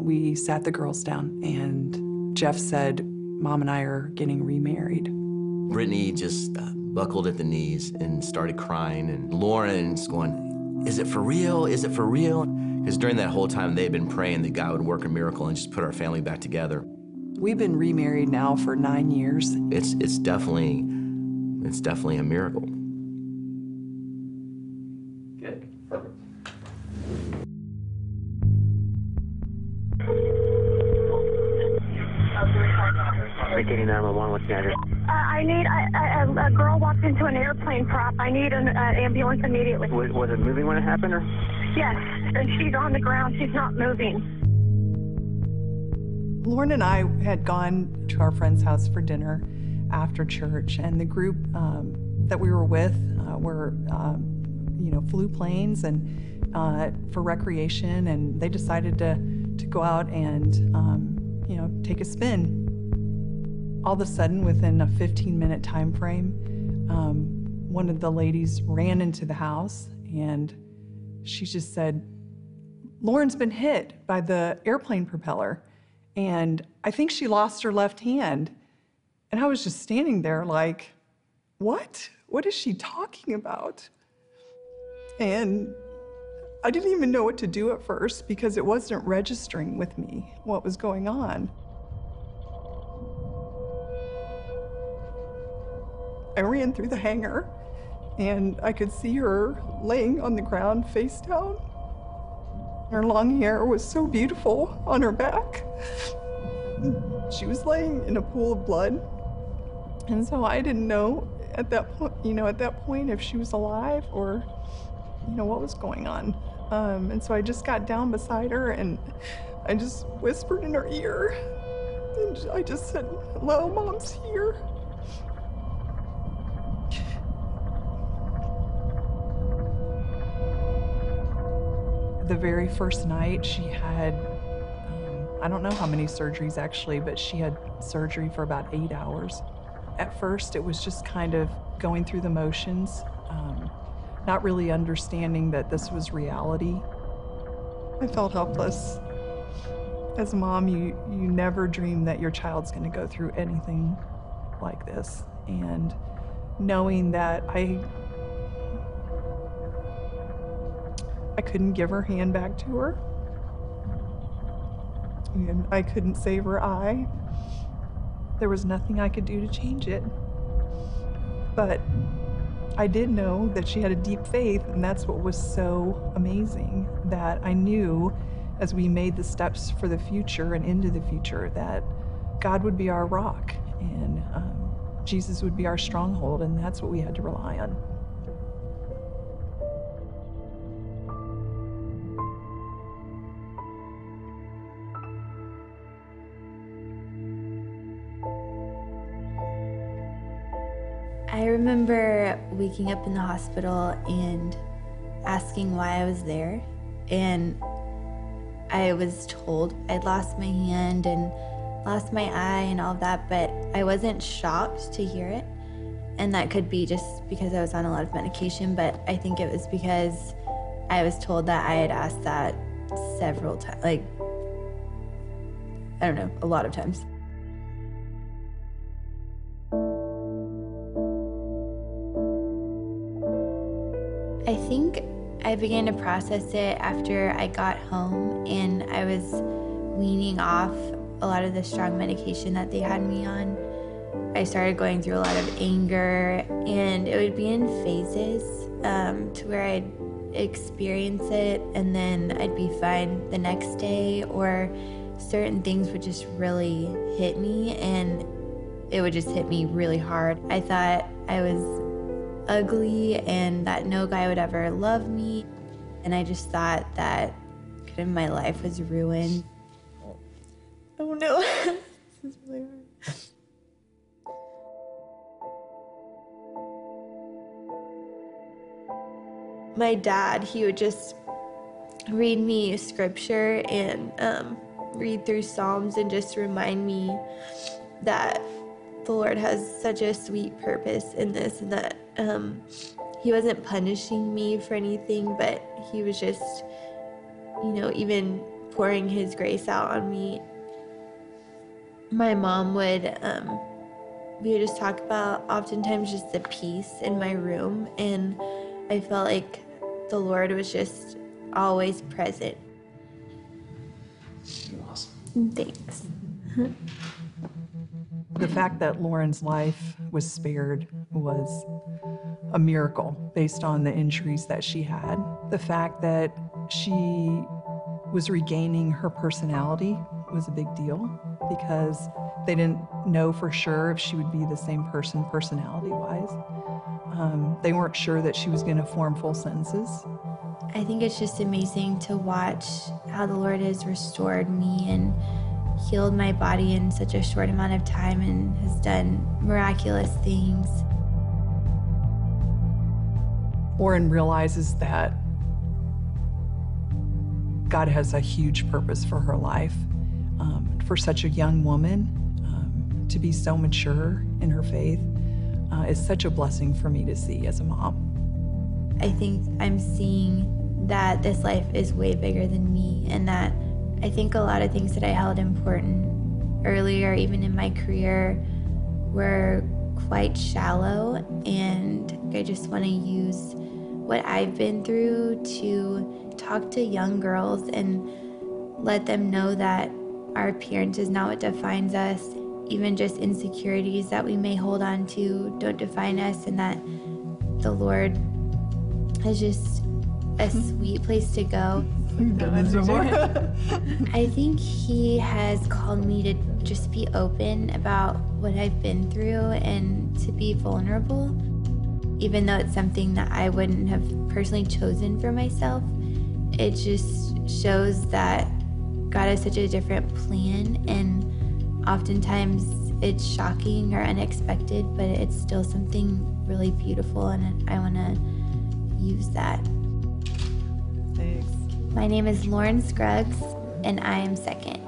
we sat the girls down, and Jeff said, Mom and I are getting remarried. Brittany just buckled at the knees and started crying, and Lauren's going, is it for real? Is it for real? Because during that whole time, they had been praying that God would work a miracle and just put our family back together. We've been remarried now for 9 years. It's definitely a miracle. Good, perfect. Getting 911, what's the address? I need a girl walked into an airplane prop. I need an ambulance immediately. Was it moving when it happened, or? Yes, and she's on the ground. She's not moving. Lauren and I had gone to our friend's house for dinner after church, and the group that we were with flew planes and for recreation, and they decided to go out and take a spin. All of a sudden, within a 15-minute time frame, one of the ladies ran into the house, and she just said, Lauren's been hit by the airplane propeller, and I think she lost her left hand. And I was just standing there like, what? What is she talking about? And I didn't even know what to do at first because it wasn't registering with me what was going on. I ran through the hangar, and I could see her laying on the ground face down. Her long hair was so beautiful on her back. She was laying in a pool of blood. And so I didn't know at that point if she was alive or what was going on. And so I just got down beside her, and I just whispered in her ear. And I just said, hello, Mom's here. The very first night, she had, I don't know how many surgeries actually, but she had surgery for about 8 hours. At first, it was just kind of going through the motions, not really understanding that this was reality. I felt helpless. As a mom, you never dream that your child's gonna go through anything like this. And knowing that I couldn't give her hand back to her. And I couldn't save her eye. There was nothing I could do to change it. But I did know that she had a deep faith, and that's what was so amazing, that I knew as we made the steps for the future and into the future that God would be our rock, and Jesus would be our stronghold, and that's what we had to rely on. I remember waking up in the hospital and asking why I was there, and I was told I'd lost my hand and lost my eye and all of that, but I wasn't shocked to hear it. And that could be just because I was on a lot of medication, but I think it was because I was told that I had asked that several times, like, I don't know, a lot of times. I think I began to process it after I got home and I was weaning off a lot of the strong medication that they had me on. I started going through a lot of anger, and it would be in phases to where I'd experience it and then I'd be fine the next day, or certain things would just really hit me and it would just hit me really hard. I thought I was ugly and that no guy would ever love me. And I just thought that kind of my life was ruined. Oh no, this is really hard. My dad, he would just read me scripture and read through Psalms and just remind me that the Lord has such a sweet purpose in this, and that he wasn't punishing me for anything, but he was just, even pouring his grace out on me. My mom would, we would just talk about oftentimes just the peace in my room, and I felt like the Lord was just always present. You're awesome. Thanks. The fact that Lauren's life was spared was a miracle based on the injuries that she had. The fact that she was regaining her personality was a big deal because they didn't know for sure if she would be the same person personality-wise. They weren't sure that she was going to form full sentences. I think it's just amazing to watch how the Lord has restored me and healed my body in such a short amount of time and has done miraculous things. Lauren realizes that God has a huge purpose for her life. For such a young woman, to be so mature in her faith is such a blessing for me to see as a mom. I think I'm seeing that this life is way bigger than me, and that I think a lot of things that I held important earlier, even in my career, were quite shallow, and I just want to use what I've been through to talk to young girls and let them know that our appearance is not what defines us. Even just insecurities that we may hold on to don't define us, and that the Lord is just a sweet place to go. I think He has called me to just be open about what I've been through and to be vulnerable, even though it's something that I wouldn't have personally chosen for myself. It just shows that God has such a different plan, and oftentimes it's shocking or unexpected, but it's still something really beautiful, and I want to use that. Thanks. My name is Lauren Scruggs, and I am second.